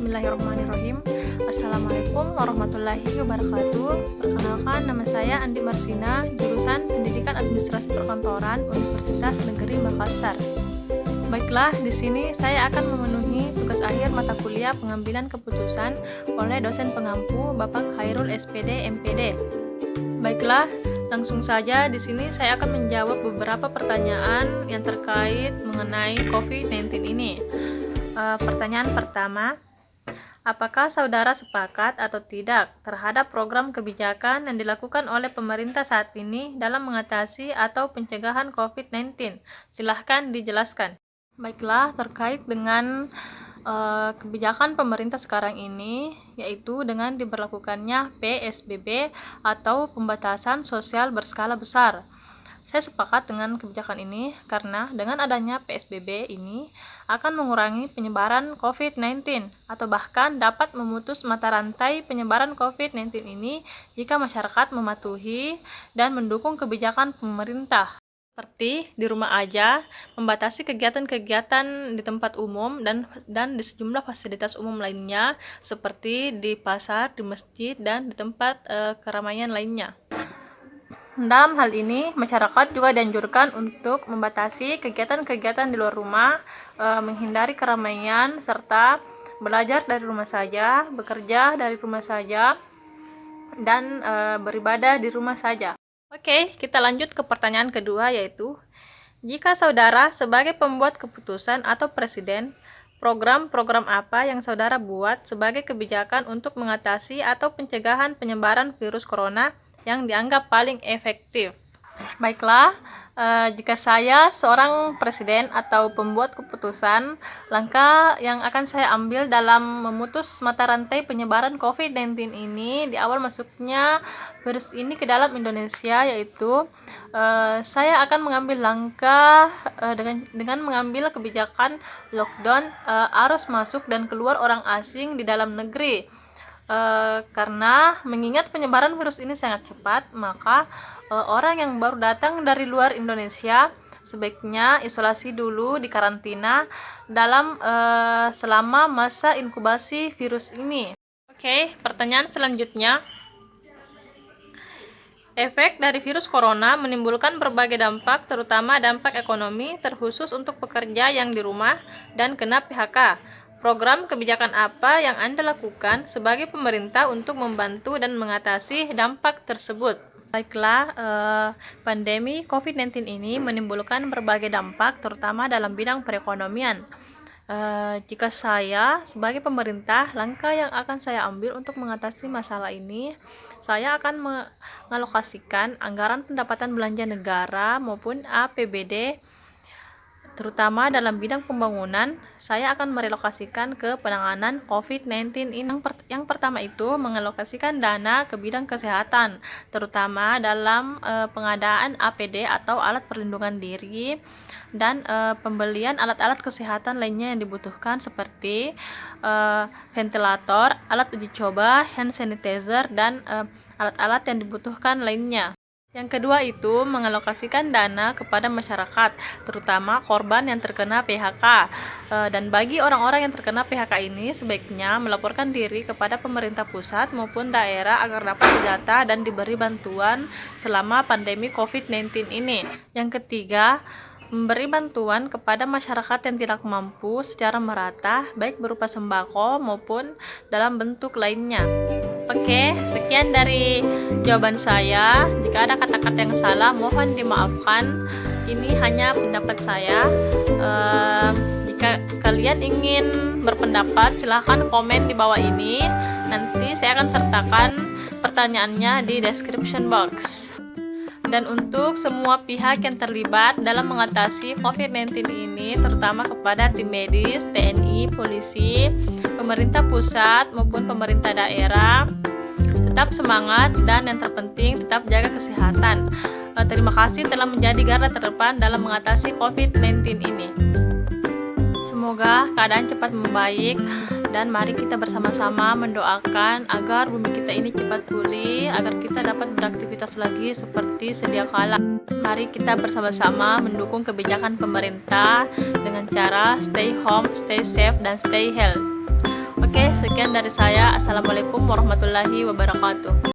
Bismillahirrahmanirrahim. Assalamualaikum warahmatullahi wabarakatuh. Perkenalkan, nama saya Andi Marsina, jurusan Pendidikan Administrasi Perkantoran Universitas Negeri Makassar. Baiklah, di sini saya akan memenuhi tugas akhir mata kuliah pengambilan keputusan oleh dosen pengampu Bapak Hairul SPD MPD. Baiklah, langsung saja di sini saya akan menjawab beberapa pertanyaan yang terkait mengenai COVID-19 ini. Pertanyaan pertama, apakah saudara sepakat atau tidak terhadap program kebijakan yang dilakukan oleh pemerintah saat ini dalam mengatasi atau pencegahan COVID-19? Silahkan dijelaskan. Baiklah, terkait dengan kebijakan pemerintah sekarang ini, yaitu dengan diberlakukannya PSBB atau pembatasan sosial berskala besar. Saya sepakat dengan kebijakan ini karena dengan adanya PSBB ini akan mengurangi penyebaran COVID-19 atau bahkan dapat memutus mata rantai penyebaran COVID-19 ini jika masyarakat mematuhi dan mendukung kebijakan pemerintah. Seperti di rumah aja, membatasi kegiatan-kegiatan di tempat umum dan di sejumlah fasilitas umum lainnya seperti di pasar, di masjid, dan di tempat keramaian lainnya. Dalam hal ini, masyarakat juga dianjurkan untuk membatasi kegiatan-kegiatan di luar rumah, menghindari keramaian, serta belajar dari rumah saja, bekerja dari rumah saja, dan beribadah di rumah saja. Oke, kita lanjut ke pertanyaan kedua, yaitu, jika saudara sebagai pembuat keputusan atau presiden, program-program apa yang saudara buat sebagai kebijakan untuk mengatasi atau pencegahan penyebaran virus corona yang dianggap paling efektif? Baiklah, jika saya seorang presiden atau pembuat keputusan, langkah yang akan saya ambil dalam memutus mata rantai penyebaran COVID-19 ini di awal masuknya virus ini ke dalam Indonesia, yaitu saya akan mengambil langkah dengan mengambil kebijakan lockdown arus masuk dan keluar orang asing di dalam negeri. Karena mengingat penyebaran virus ini sangat cepat, maka orang yang baru datang dari luar Indonesia sebaiknya isolasi dulu di karantina selama masa inkubasi virus ini. Oke, pertanyaan selanjutnya. Efek dari virus corona menimbulkan berbagai dampak, terutama dampak ekonomi, terkhusus untuk pekerja yang di rumah dan kena PHK. Program kebijakan apa yang Anda lakukan sebagai pemerintah untuk membantu dan mengatasi dampak tersebut? Baiklah, pandemi COVID-19 ini menimbulkan berbagai dampak, terutama dalam bidang perekonomian. Jika saya sebagai pemerintah, langkah yang akan saya ambil untuk mengatasi masalah ini, saya akan mengalokasikan anggaran pendapatan belanja negara maupun APBD, terutama dalam bidang pembangunan. Saya akan merelokasikan ke penanganan COVID-19 ini. Yang pertama itu mengalokasikan dana ke bidang kesehatan, terutama dalam pengadaan APD atau alat perlindungan diri dan pembelian alat-alat kesehatan lainnya yang dibutuhkan seperti ventilator, alat uji coba, hand sanitizer, dan alat-alat yang dibutuhkan lainnya. Yang kedua itu mengalokasikan dana kepada masyarakat, terutama korban yang terkena PHK. Dan bagi orang-orang yang terkena PHK ini sebaiknya melaporkan diri kepada pemerintah pusat maupun daerah agar dapat didata dan diberi bantuan selama pandemi COVID-19 ini. Yang ketiga, memberi bantuan kepada masyarakat yang tidak mampu secara merata, baik berupa sembako maupun dalam bentuk lainnya. Oke, sekian dari jawaban saya. Jika ada kata-kata yang salah, mohon dimaafkan. Ini hanya pendapat saya. Jika kalian ingin berpendapat, silahkan komen di bawah ini. Nanti saya akan sertakan pertanyaannya di description box. Dan untuk semua pihak yang terlibat dalam mengatasi COVID-19 ini, terutama kepada tim medis, TNI, polisi, pemerintah pusat maupun pemerintah daerah, tetap semangat dan yang terpenting tetap jaga kesehatan. Terima kasih telah menjadi garda terdepan dalam mengatasi COVID-19 ini. Semoga keadaan cepat membaik dan mari kita bersama-sama mendoakan agar bumi kita ini cepat pulih, agar kita dapat beraktivitas lagi seperti sedia kala. Mari kita bersama-sama mendukung kebijakan pemerintah dengan cara stay home, stay safe, dan stay healthy. Oke, Sekian dari saya. Assalamualaikum warahmatullahi wabarakatuh.